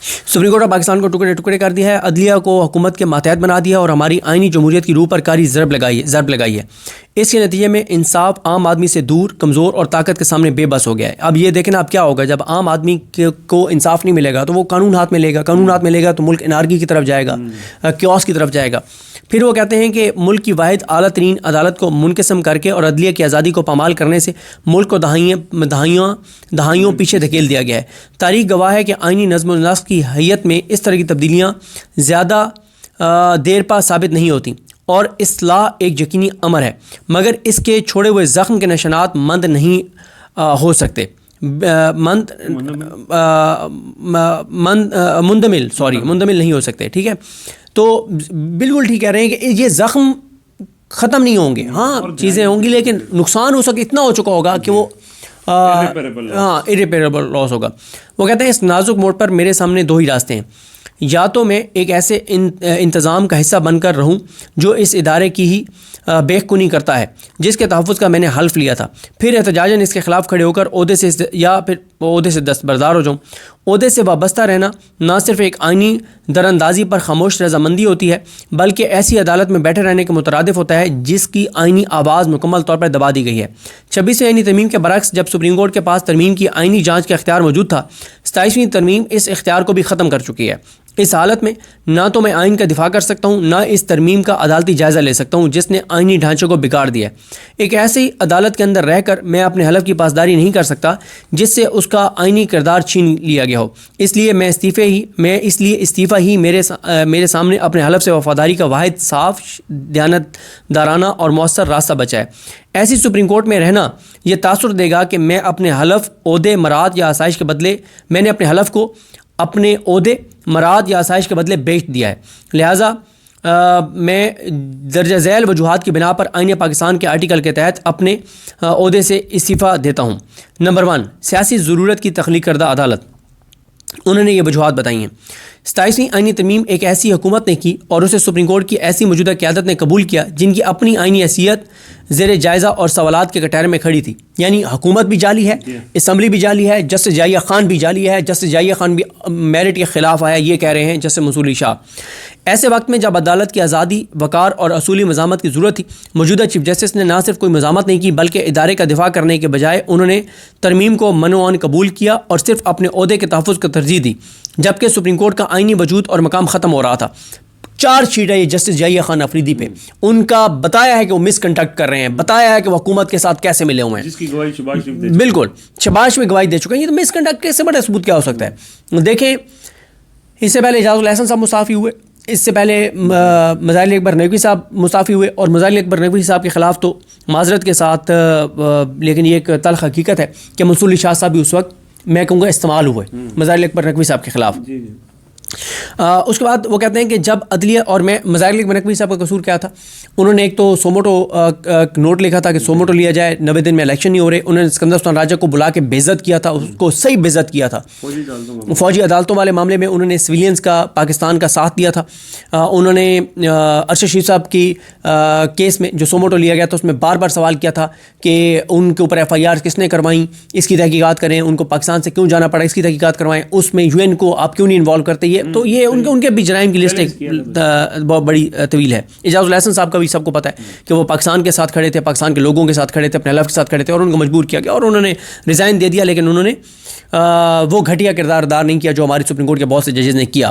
Supreme court of Pakistan کو ٹکڑے ٹکڑے کر دیا ہے، عدلیہ کو حکومت کے ماتحت بنا دیا اور ہماری آئینی جمہوریت کی روح پر کاری ضرب لگائی ہے۔ اس کے نتیجے میں انصاف عام آدمی سے دور، کمزور اور طاقت کے سامنے بے بس ہو گیا ہے۔ اب یہ دیکھیں اب کیا ہوگا جب عام آدمی کو انصاف نہیں ملے گا تو وہ قانون ہاتھ میں لے گا، قانون ہاتھ میں لے گا تو ملک انارکی کی طرف جائے گا، کیوس کی طرف جائے گا۔ پھر وہ کہتے ہیں کہ ملک کی واحد اعلیٰ ترین عدالت کو منقسم کر کے اور عدلیہ کی آزادی کو پامال کرنے سے ملک کو دہائیوں پیچھے دھکیل دیا گیا ہے۔ تاریخ گواہ ہے کہ آئینی نظم و نسق کی حیت میں اس طرح کی تبدیلیاں زیادہ دیر پا ثابت نہیں ہوتی اور اصلاح ایک یقینی امر ہے، مگر اس کے چھوڑے ہوئے زخم کے نشانات مند نہیں ہو سکتے، مندمل نہیں ہو سکتے۔ ٹھیک ہے، تو بالکل ٹھیک کہہ رہے ہیں کہ یہ زخم ختم نہیں ہوں گے، ہاں چیزیں ہوں گی لیکن نقصان ہو سکے اتنا ہو چکا ہوگا کہ وہ irreparable لاس ہوگا۔ وہ کہتے ہیں اس نازک موڑ پر میرے سامنے دو ہی راستے ہیں، یا تو میں ایک ایسے انتظام کا حصہ بن کر رہوں جو اس ادارے کی ہی بیخ کنی کرتا ہے جس کے تحفظ کا میں نے حلف لیا تھا، پھر احتجاجاً اس کے خلاف کھڑے ہو کر عہدے سے دستبردار ہو جاؤں۔ عہدے سے وابستہ رہنا نہ صرف ایک آئینی دراندازی پر خاموش رضامندی ہوتی ہے بلکہ ایسی عدالت میں بیٹھے رہنے کے مترادف ہوتا ہے جس کی آئینی آواز مکمل طور پر دبا دی گئی ہے۔ 26ویں آئینی ترمیم کے برعکس جب سپریم کورٹ کے پاس ترمیم کی آئینی جانچ کا اختیار موجود تھا، 27ویں ترمیم اس اختیار کو بھی ختم کر چکی ہے۔ اس حالت میں نہ تو میں آئین کا دفاع کر سکتا ہوں، نہ اس ترمیم کا عدالتی جائزہ لے سکتا ہوں جس نے آئینی ڈھانچے کو بگاڑ دیا ہے۔ ایک ایسی عدالت کے اندر رہ کر میں اپنے حلف کی پاسداری نہیں کر سکتا جس سے اس کا آئینی کردار چھین لیا گیا ہو، اس لیے استعفیٰ ہی میرے سامنے اپنے حلف سے وفاداری کا واحد صاف، دیانت دارانہ اور مؤثر راستہ بچا ہے۔ ایسی سپریم کورٹ میں رہنا یہ تاثر دے گا کہ میں اپنے حلف، عہدے، مراد یا آسائش کے بدلے میں نے اپنے حلف کو اپنے عہدے، مراد یا آسائش کے بدلے بیچ دیا ہے، لہٰذا میں درجہ ذیل وجوہات کی بنا پر آئین پاکستان کے آرٹیکل کے تحت اپنے عہدے سے استعفیٰ دیتا ہوں۔ نمبر 1، سیاسی ضرورت کی تخلیق کردہ عدالت۔ انہوں نے یہ وجوہات بتائی ہیں۔ 27ویں آئینی ترمیم ایک ایسی حکومت نے کی اور اسے سپریم کورٹ کی ایسی موجودہ قیادت نے قبول کیا جن کی اپنی آئینی حیثیت زیر جائزہ اور سوالات کے کٹہرے میں کھڑی تھی، یعنی حکومت بھی جعلی ہے، اسمبلی بھی جعلی ہے، جسٹس جائیہ خان بھی جعلی ہے، جسٹس جائیہ خان بھی میرٹ کے خلاف آیا، یہ کہہ رہے ہیں جسٹس منصور علی شاہ۔ ایسے وقت میں جب عدالت کی آزادی، وقار اور اصولی مزاحمت کی ضرورت تھی، موجودہ چیف جسٹس نے نہ صرف کوئی مزاحمت نہیں کی بلکہ ادارے کا دفاع کرنے کے بجائے انہوں نے ترمیم کو منوعاً قبول کیا اور صرف اپنے عہدے کے تحفظ کو ترجیح دی، جبکہ سپریم کورٹ کا آئینی وجود اور مقام ختم ہو رہا تھا۔ چارج شیٹ ہے یہ جسٹس جائیہ خان افریدی پہ، ان کا بتایا ہے کہ وہ مس کنڈکٹ کر رہے ہیں، بتایا ہے کہ وہ حکومت کے ساتھ کیسے ملے ہوئے ہیں، جس کی گواہی شباز شریف دے بالکل شباز میں گواہی دے چکے ہیں۔ یہ تو مس کنڈکٹ کے سے بڑا ثبوت کیا ہو سکتا ہے؟ دیکھیں، اس سے پہلے اعجاز الاحسن صاحب مستعفی ہوئے، اس سے پہلے مظاہر اکبر نقوی صاحب مستعفی ہوئے، اور مظاہر اکبر نقوی صاحب کے خلاف تو معذرت کے ساتھ لیکن یہ ایک تلخ حقیقت ہے کہ منصور علی شاہ صاحب بھی اس وقت میں کہوں گا استعمال ہوئے مظاہر اکبر نقوی صاحب کے خلاف۔ اس کے بعد وہ کہتے ہیں کہ جب عدلیہ، اور میں مظاہر اکبر نقوی صاحب کا قصور کیا تھا، انہوں نے ایک تو سوموٹو نوٹ لکھا تھا کہ سوموٹو لیا جائے، 90 دن میں الیکشن نہیں ہو رہے، انہوں نے اسکندر سلطان راجہ کو بلا کے بے عزت کیا تھا، اس کو صحیح بے عزت کیا تھا۔ فوجی عدالتوں والے معاملے میں انہوں نے سویلینز کا، پاکستان کا ساتھ دیا تھا۔ انہوں نے ارشد شریف صاحب کی کیس میں جو سوموٹو لیا گیا تھا اس میں بار بار سوال کیا تھا کہ ان کے اوپر FIR کس نے کروائیں، اس کی تحقیقات کریں، ان کو پاکستان سے کیوں جانا پڑا، اس کی تحقیقات کروائیں، اس میں UN کو آپ کیوں نہیں انوالو کرتے۔ یہ تو یہ ان کے بھی جرائم کی لسٹ ایک بہت بڑی طویل ہے۔ اعجاز الاحسن صاحب کا بھی سب کو پتہ ہے کہ وہ پاکستان کے ساتھ کھڑے تھے، پاکستان کے لوگوں کے ساتھ کھڑے تھے، اپنے حلف کے ساتھ کھڑے تھے، اور ان کو مجبور کیا گیا اور انہوں نے ریزائن دے دیا، لیکن انہوں نے وہ گھٹیا کردار ادا نہیں کیا جو ہماری سپریم کورٹ کے بہت سے ججز نے کیا۔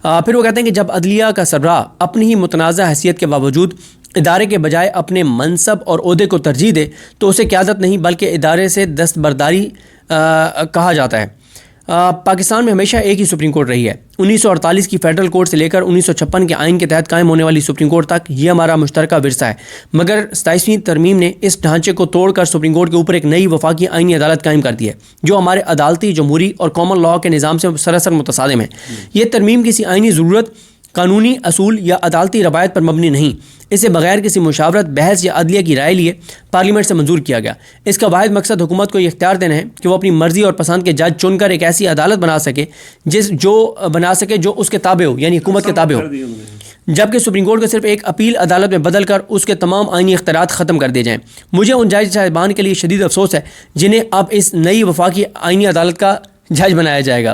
پھر وہ کہتے ہیں کہ جب عدلیہ کا سربراہ اپنی ہی متنازع حیثیت کے باوجود ادارے کے بجائے اپنے منصب اور عہدے کو ترجیح دے تو اسے قیادت نہیں بلکہ ادارے سے دستبرداری کہا جاتا ہے۔ پاکستان میں ہمیشہ ایک ہی سپریم کورٹ رہی ہے، 1948 کی فیڈرل کورٹ سے لے کر 1956 کے آئین کے تحت قائم ہونے والی سپریم کورٹ تک، یہ ہمارا مشترکہ ورثہ ہے، مگر 27ویں ترمیم نے اس ڈھانچے کو توڑ کر سپریم کورٹ کے اوپر ایک نئی وفاقی آئینی عدالت قائم کر دی ہے جو ہمارے عدالتی، جمہوری اور کامن لاء کے نظام سے سراسر متصادم ہے۔ یہ ترمیم کسی آئینی ضرورت، قانونی اصول یا عدالتی روایت پر مبنی نہیں، اسے بغیر کسی مشاورت، بحث یا عدلیہ کی رائے لیے پارلیمنٹ سے منظور کیا گیا۔ اس کا واحد مقصد حکومت کو یہ اختیار دینا ہے کہ وہ اپنی مرضی اور پسند کے جج چن کر ایک ایسی عدالت بنا سکے جو اس کے تابع ہو، یعنی حکومت کے تابع ہو، جبکہ سپریم کورٹ کو صرف ایک اپیل عدالت میں بدل کر اس کے تمام آئینی اختیارات ختم کر دیے جائیں۔ مجھے ان جج صاحبان کے لیے شدید افسوس ہے جنہیں اب اس نئی وفاقی آئینی عدالت کا جج بنایا جائے گا۔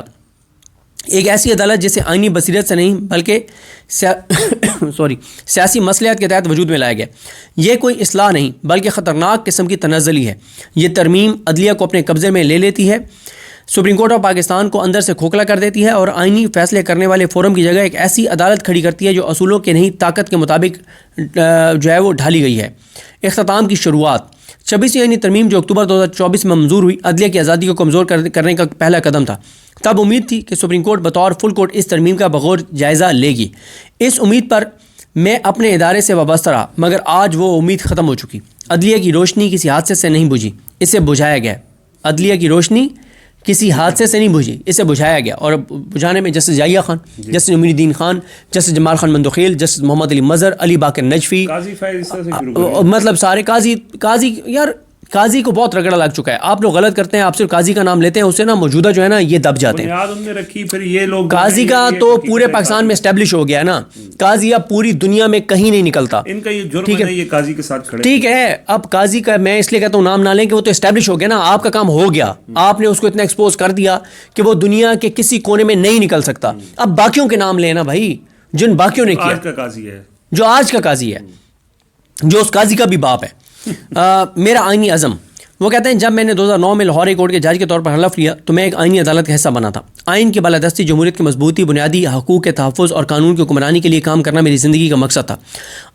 ایک ایسی عدالت جسے آئینی بصیرت سے نہیں بلکہ سیاسی مصلحت کے تحت وجود میں لایا گیا. یہ کوئی اصلاح نہیں بلکہ خطرناک قسم کی تنزلی ہے. یہ ترمیم عدلیہ کو اپنے قبضے میں لے لیتی ہے, سپریم کورٹ آف پاکستان کو اندر سے کھوکھلا کر دیتی ہے اور آئینی فیصلے کرنے والے فورم کی جگہ ایک ایسی عدالت کھڑی کرتی ہے جو اصولوں کے نہیں طاقت کے مطابق جو ہے وہ ڈھالی گئی ہے. اختتام کی شروعات. 26ویں آئینی ترمیم جو اکتوبر 2024 میں منظور ہوئی عدلیہ کی آزادی کو کمزور کرنے کا پہلا قدم تھا. تب امید تھی کہ سپریم کورٹ بطور فل کورٹ اس ترمیم کا بغور جائزہ لے گی. اس امید پر میں اپنے ادارے سے وابستہ رہا, مگر آج وہ امید ختم ہو چکی. عدلیہ کی روشنی کسی حادثے سے نہیں بجھی, اسے بجھایا گیا. عدلیہ کی روشنی کسی حادثے سے نہیں بجھی, اسے بجھایا گیا, اور بجھانے میں جسٹس یحییٰ خان, جسٹس امین الدین خان, جسٹس جمال خان مندوخیل, جسٹس محمد علی مظہر, علی باقر نجفی, مطلب سارے قاضی یار قاضی کو بہت رگڑا لگ چکا ہے. آپ لوگ غلط کرتے ہیں, آپ صرف قاضی کا نام لیتے ہیں, اس سے نا موجودہ جو ہے نا یہ دب جاتے ہیں. قاضی کا تو پورے پاکستان میں اسٹیبلش ہو گیا ہے نا, قاضی اب پوری دنیا میں کہیں نہیں نکلتا. ان کا یہ جرم ہے یہ قاضی کے ساتھ کھڑے. ٹھیک ہے, اب قاضی کا میں اس لیے کہتا ہوں نام نہ لیں کہ وہ تو اسٹیبلش ہو گیا نا, آپ کا کام ہو گیا, آپ نے اس کو اتنا ایکسپوز کر دیا کہ وہ دنیا کے کسی کونے میں نہیں نکل سکتا. اب باقیوں کے نام لینا بھائی, جن باقیوں نے کیا, جو آج کا قاضی ہے, جو اس قاضی کا بھی باپ ہے. میرا آئینی عزم, وہ کہتے ہیں جب میں نے 2009 میں لاہور ہائی کورٹ کے جج کے طور پر حلف لیا تو میں ایک آئینی عدالت کا حصہ بنا تھا. آئین کی بالادستی, جمہوریت کی مضبوطی, بنیادی حقوق کے تحفظ اور قانون کی حکمرانی کے لیے کام کرنا میری زندگی کا مقصد تھا.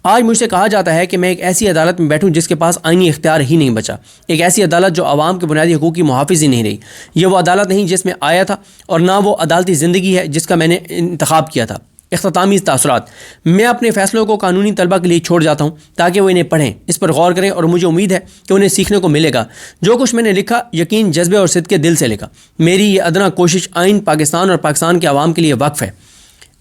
آج مجھ سے کہا جاتا ہے کہ میں ایک ایسی عدالت میں بیٹھوں جس کے پاس آئینی اختیار ہی نہیں بچا, ایک ایسی عدالت جو عوام کے بنیادی حقوق کی محافظ ہی نہیں رہی. یہ وہ عدالت نہیں جس میں آیا تھا, اور نہ وہ عدالتی زندگی ہے جس کا میں نے انتخاب کیا تھا. اختتامی تاثرات. میں اپنے فیصلوں کو قانونی طلبہ کے لیے چھوڑ جاتا ہوں تاکہ وہ انہیں پڑھیں, اس پر غور کریں, اور مجھے امید ہے کہ انہیں سیکھنے کو ملے گا. جو کچھ میں نے لکھا یقین, جذبے اور صدق کے دل سے لکھا. میری یہ ادنا کوشش آئین پاکستان اور پاکستان کے عوام کے لیے وقف ہے.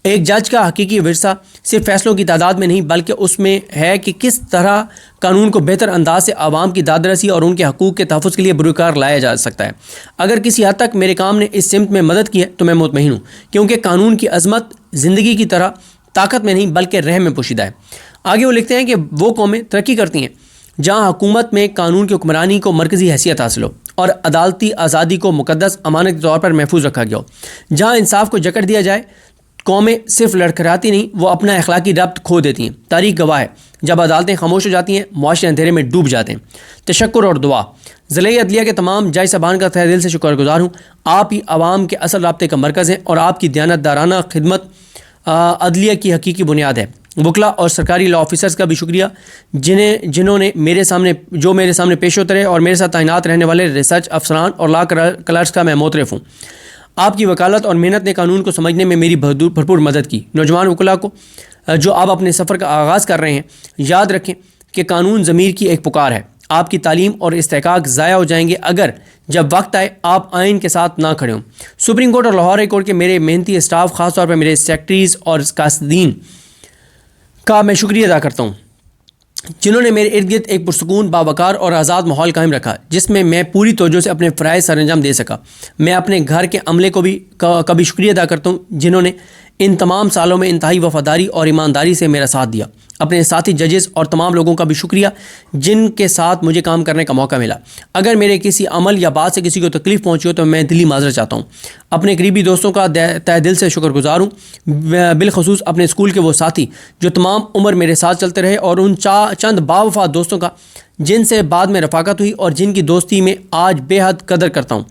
ایک جج کا حقیقی ورثہ صرف فیصلوں کی تعداد میں نہیں بلکہ اس میں ہے کہ کس طرح قانون کو بہتر انداز سے عوام کی داد رسی اور ان کے حقوق کے تحفظ کے لیے بروکار لایا جا سکتا ہے. اگر کسی حد تک میرے کام نے اس سمت میں مدد کی ہے تو میں مطمئن ہوں, کیونکہ قانون کی عظمت زندگی کی طرح طاقت میں نہیں بلکہ رحم میں پوشیدہ ہے. آگے وہ لکھتے ہیں کہ وہ قومیں ترقی کرتی ہیں جہاں حکومت میں قانون کی حکمرانی کو مرکزی حیثیت حاصل ہو اور عدالتی آزادی کو مقدس امانت کے طور پر محفوظ رکھا گیا ہو. جہاں انصاف کو جکڑ دیا جائے, قومیں صرف لڑکھڑاتی نہیں, وہ اپنا اخلاقی ربط کھو دیتی ہیں. تاریخ گواہ ہے, جب عدالتیں خاموش ہو جاتی ہیں معاشرے اندھیرے میں ڈوب جاتے ہیں. تشکر اور دعا. ضلعی عدلیہ کے تمام جج صاحبان کا تہہ دل سے شکر گزار ہوں. آپ ہی عوام کے اصل رابطے کا مرکز ہیں اور آپ کی دیانتدارانہ خدمت عدلیہ کی حقیقی بنیاد ہے. وکلا اور سرکاری لا آفیسرز کا بھی شکریہ جنہوں نے میرے سامنے پیش اترے, اور میرے ساتھ تعینات رہنے والے ریسرچ افسران اور لا کلرکس کا میں معترف ہوں. آپ کی وکالت اور محنت نے قانون کو سمجھنے میں میری بھرپور مدد کی. نوجوان وکلا کو جو آپ اپنے سفر کا آغاز کر رہے ہیں, یاد رکھیں کہ قانون ضمیر کی ایک پکار ہے. آپ کی تعلیم اور استحقاق ضائع ہو جائیں گے اگر جب وقت آئے آپ آئین کے ساتھ نہ کھڑے ہوں. سپریم کورٹ اور لاہور ہائی کورٹ کے میرے محنتی اسٹاف, خاص طور پر میرے سیکرٹریز اور قاصدین کا میں شکریہ ادا کرتا ہوں, جنہوں نے میرے ارد گرد ایک پرسکون, باوقار اور آزاد ماحول قائم رکھا جس میں میں پوری توجہ سے اپنے فرائض سر انجام دے سکا. میں اپنے گھر کے عملے کو بھی شکریہ ادا کرتا ہوں جنہوں نے ان تمام سالوں میں انتہائی وفاداری اور ایمانداری سے میرا ساتھ دیا. اپنے ساتھی ججز اور تمام لوگوں کا بھی شکریہ جن کے ساتھ مجھے کام کرنے کا موقع ملا. اگر میرے کسی عمل یا بات سے کسی کو تکلیف پہنچی ہو تو میں دلی معذرت چاہتا ہوں. اپنے قریبی دوستوں کا تہ دل سے شکر گزار ہوں, بالخصوص اپنے اسکول کے وہ ساتھی جو تمام عمر میرے ساتھ چلتے رہے, اور ان چند باوفا دوستوں کا جن سے بعد میں رفاقت ہوئی اور جن کی دوستی میں آج بے حد قدر کرتا ہوں.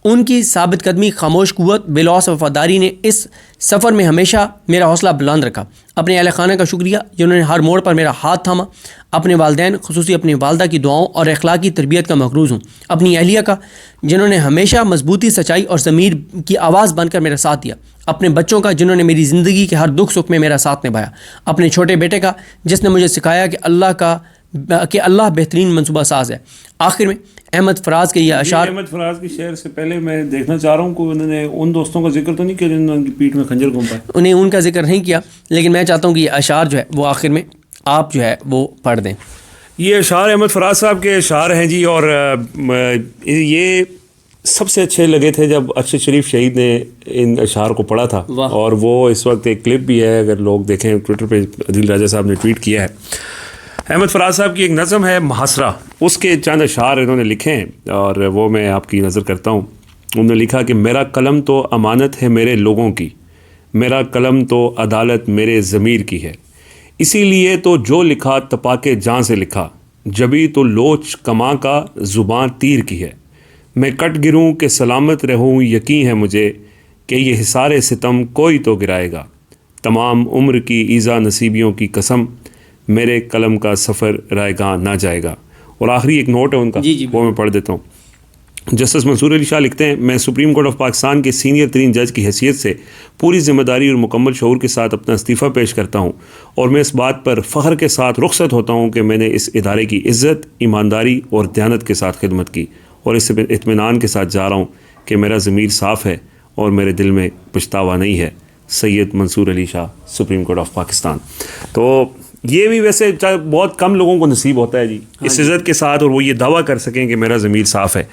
ان کی ثابت قدمی, خاموش قوت, بے لوث وفاداری نے اس سفر میں ہمیشہ میرا حوصلہ بلند رکھا. اپنے اہل خانہ کا شکریہ جنہوں نے ہر موڑ پر میرا ہاتھ تھاما. اپنے والدین, خصوصی اپنی والدہ کی دعاؤں اور اخلاقی تربیت کا محروز ہوں. اپنی اہلیہ کا جنہوں نے ہمیشہ مضبوطی, سچائی اور ضمیر کی آواز بن کر میرا ساتھ دیا. اپنے بچوں کا جنہوں نے میری زندگی کے ہر دکھ سکھ میں میرا ساتھ نبھایا. اپنے چھوٹے بیٹے کا جس نے مجھے سکھایا کہ اللہ بہترین منصوبہ ساز ہے. آخر میں احمد فراز کے یہ اشعار. احمد فراز کے شعر سے پہلے میں دیکھنا چاہ رہا ہوں کہ انہوں نے ان دوستوں کا ذکر تو نہیں کیا جنہوں نے ان کی پیٹھ میں خنجر گھونپا ہے. انہیں ان کا ذکر نہیں کیا, لیکن میں چاہتا ہوں کہ یہ اشعار جو ہے وہ آخر میں آپ جو ہے وہ پڑھ دیں. یہ اشعار احمد فراز صاحب کے اشعار ہیں جی, اور یہ سب سے اچھے لگے تھے جب ارشد شریف شہید نے ان اشعار کو پڑھا تھا. اور وہ اس وقت ایک کلپ بھی ہے, اگر لوگ دیکھیں ٹویٹر پہ عدیل راجہ صاحب نے ٹویٹ کیا ہے. احمد فراز صاحب کی ایک نظم ہے محاصرہ, اس کے چند اشعار انہوں نے لکھے ہیں اور وہ میں آپ کی نظر کرتا ہوں. انہوں نے لکھا کہ میرا قلم تو امانت ہے میرے لوگوں کی، میرا قلم تو عدالت میرے ضمیر کی ہے، اسی لیے تو جو لکھا تپا کے جاں سے لکھا، جبھی تو لوچ کماں کا زباں تیر کی ہے، میں کٹ گروں کہ سلامت رہوں، یقین ہے مجھے کہ یہ حصار ستم کوئی تو گرائے گا، تمام عمر کی ایذا نصیبیوں کی قسم، میرے قلم کا سفر رائے گاں نہ جائے گا۔ اور آخری ایک نوٹ ہے ان کا، وہ میں پڑھ دیتا ہوں۔ جسٹس منصور علی شاہ لکھتے ہیں، میں سپریم کورٹ آف پاکستان کے سینئر ترین جج کی حیثیت سے پوری ذمہ داری اور مکمل شعور کے ساتھ اپنا استعفیٰ پیش کرتا ہوں، اور میں اس بات پر فخر کے ساتھ رخصت ہوتا ہوں کہ میں نے اس ادارے کی عزت، ایمانداری اور دیانت کے ساتھ خدمت کی، اور اس اطمینان کے ساتھ جا رہا ہوں کہ میرا ضمیر صاف ہے اور میرے دل میں پچھتاوا نہیں ہے۔ سید منصور Ali Shah, supreme court of Pakistan. تو یہ بھی ویسے بہت کم لوگوں کو نصیب ہوتا ہے جی اس عزت کے ساتھ، اور وہ یہ دعویٰ کر سکیں کہ میرا ضمیر صاف ہے۔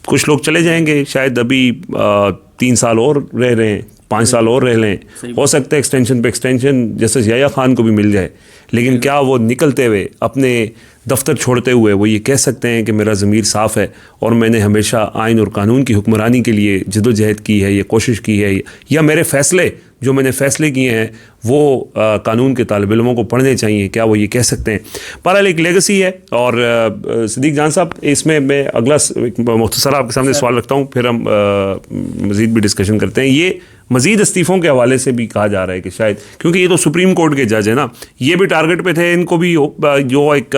کچھ لوگ چلے جائیں گے، شاید ابھی 3 سال اور رہ رہے ہیں، 5 سال اور رہ لیں، ہو سکتا ہے ایکسٹینشن پہ ایکسٹینشن جسٹس یحییٰ خان کو بھی مل جائے، لیکن کیا وہ نکلتے ہوئے اپنے دفتر چھوڑتے ہوئے وہ یہ کہہ سکتے ہیں کہ میرا ضمیر صاف ہے اور میں نے ہمیشہ آئین اور قانون کی حکمرانی کے لیے جد و جہد کی ہے، یہ کوشش کی ہے، یا میرے فیصلے جو میں نے فیصلے کیے ہیں وہ قانون کے طالب علموں کو پڑھنے چاہیے، کیا وہ یہ کہہ سکتے ہیں؟ بہرحال ایک لیگسی ہے۔ اور صدیق جان صاحب، اس میں اگلا مختصر آپ کے سامنے سوال رکھتا ہوں، پھر ہم مزید بھی ڈسکشن کرتے ہیں۔ یہ مزید استعفوں کے حوالے سے بھی کہا جا رہا ہے کہ شاید کیونکہ یہ تو سپریم کورٹ کے جج ہیں نا، یہ بھی ٹارگٹ پہ تھے، ان کو بھی جو ایک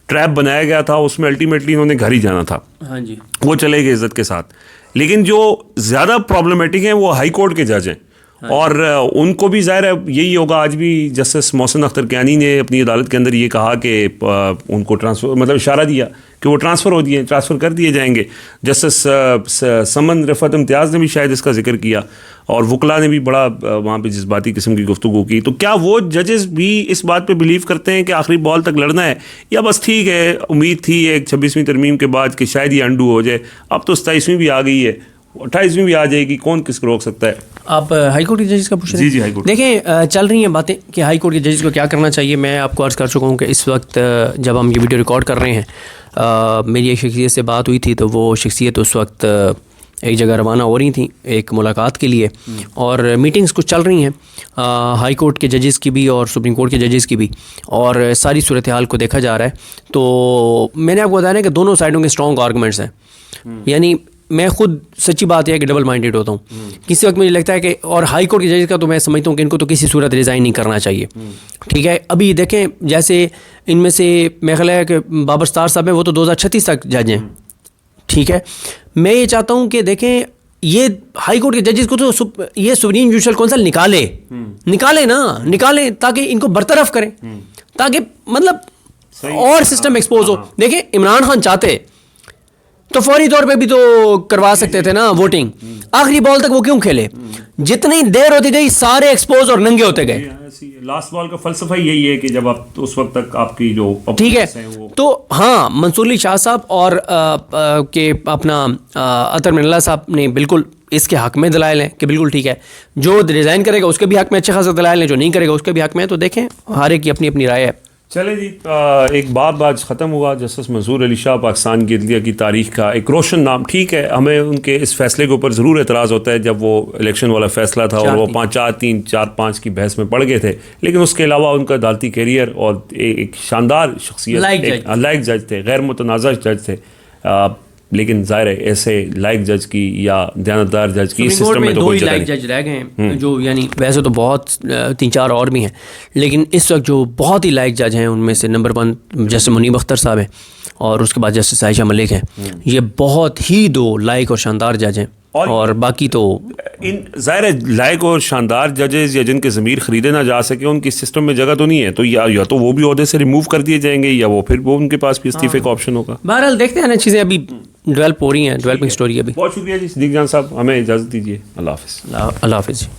ٹریپ بنایا گیا تھا اس میں الٹیمیٹلی انہوں نے گھر ہی جانا تھا، ہاں جی، وہ چلے گئے عزت کے ساتھ۔ لیکن جو زیادہ پرابلمٹک ہیں وہ ہائی کورٹ کے جج ہیں، اور ان کو بھی ظاہر ہے یہی ہوگا۔ آج بھی جسٹس محسن اختر کیانی نے اپنی عدالت کے اندر یہ کہا کہ ان کو ٹرانسفر، مطلب اشارہ دیا کہ وہ ٹرانسفر کر دیے جائیں گے۔ جسٹس سمن رفعت امتیاز نے بھی شاید اس کا ذکر کیا، اور وکلا نے بھی بڑا وہاں پہ جذباتی قسم کی گفتگو کی۔ تو کیا وہ ججز بھی اس بات پہ بلیو کرتے ہیں کہ آخری بال تک لڑنا ہے، یا بس ٹھیک ہے امید تھی ایک 26ویں ترمیم کے بعد کہ شاید یہ انڈو ہو جائے، اب تو 27ویں بھی آ گئی ہے، 28ویں بھی آ جائے گی، کون کس کو روک سکتا ہے؟ آپ ہائی کورٹ کے ججز کا پوچھ رہے ہیں؟ جی ہائی کورٹ۔ دیکھیں، چل رہی ہیں باتیں کہ ہائی کورٹ کے ججز کو کیا کرنا چاہیے۔ میں آپ کو عرض کر چکا ہوں کہ اس وقت جب ہم یہ ویڈیو ریکارڈ کر رہے ہیں، میری ایک شخصیت سے بات ہوئی تھی، تو وہ شخصیت اس وقت ایک جگہ روانہ ہو رہی تھیں ایک ملاقات کے لیے، اور میٹنگز کچھ چل رہی ہیں ہائی کورٹ کے ججز کی بھی اور سپریم کورٹ کے ججز کی بھی، اور ساری صورتحال کو دیکھا جا رہا ہے۔ تو میں نے آپ کو بتایا نا کہ دونوں سائڈوں کے اسٹرانگ آرگومنٹس ہیں، یعنی میں خود سچی بات یہ ہے کہ ڈبل مائنڈیڈ ہوتا ہوں۔ کسی وقت مجھے لگتا ہے کہ، اور ہائی کورٹ کے ججز کا تو میں سمجھتا ہوں کہ ان کو تو کسی صورت ریزائن نہیں کرنا چاہیے، ٹھیک ہے۔ ابھی دیکھیں، جیسے ان میں سے میرا خیال ہے کہ بابر ستار صاحب ہیں، وہ تو 2036 تک جج ہیں، ٹھیک ہے۔ میں یہ چاہتا ہوں کہ دیکھیں، یہ ہائی کورٹ کے ججز کو تو یہ سپریم جوڈیشل کونسل نکالیں تاکہ ان کو برطرف کریں، تاکہ مطلب اور سسٹم ایکسپوز ہو۔ دیکھیں، عمران خان چاہتے تو فوری طور پہ بھی تو کروا سکتے تھے نا ووٹنگ، آخری بال تک وہ کیوں کھیلے؟ جتنی دیر ہوتی گئی سارے ایکسپوز اور ننگے ہوتے گئے۔ لاسٹ بال کا فلسفہ یہی ہے کہ جب آپ اس وقت تک آپ کی جو ٹھیک ہے، تو ہاں منصور علی شاہ صاحب اور کہ اپنا عطر من اللہ صاحب نے بالکل اس کے حق میں دلائل ہیں کہ بالکل ٹھیک ہے، جو ریزائن کرے گا اس کے بھی حق میں اچھے خاصے دلائل ہیں، جو نہیں کرے گا اس کے بھی حق میں ہے۔ تو دیکھیں، ہر ایک کی اپنی اپنی رائے ہے۔ چلے جی، ایک باب آج ختم ہوا۔ جسٹس منصور علی شاہ پاکستان کی عدلیہ کی تاریخ کا ایک روشن نام۔ ٹھیک ہے، ہمیں ان کے اس فیصلے کے اوپر ضرور اعتراض ہوتا ہے جب وہ الیکشن والا فیصلہ تھا اور وہ 4-3-4-5 کی بحث میں پڑ گئے تھے، لیکن اس کے علاوہ ان کا عدالتی کیریئر اور ایک شاندار شخصیت، لائق جج تھے، غیر متنازع جج تھے۔ لیکن ظاہر ہے ایسے لائق جج کی یا دیانتدار جج کی اس سسٹم میں تو کوئی جگہ نہیں۔ 2 لائق جج رہ گئے ہیں جو، یعنی ویسے تو بہت 3-4 اور بھی ہیں، لیکن اس وقت جو بہت ہی لائق جج ہیں ان میں سے نمبر 1 جسٹس منیب اختر صاحب ہیں، اور اس کے بعد جسٹس عائشہ ملک ہیں۔ یہ بہت ہی 2 لائق اور شاندار جج ہیں، اور باقی تو ان ظاہر ہے لائق اور شاندار ججز یا جن کے ضمیر خریدے نہ جا سکے ان کی سسٹم میں جگہ تو نہیں ہے، تو یا تو وہ بھی عہدے سے ریموو کر دیے جائیں گے، یا وہ پھر وہ ان کے پاس بھی استعفے کا آپشن ہوگا۔ بہرحال دیکھتے ہیں نا، چیزیں ابھی ڈیولپ ہو رہی ہیں، ڈیولپنگ سٹوری ابھی۔ بہت شکریہ جی صدیق جان صاحب، ہمیں اجازت دیجیے، اللہ حافظ۔ اللہ حافظ۔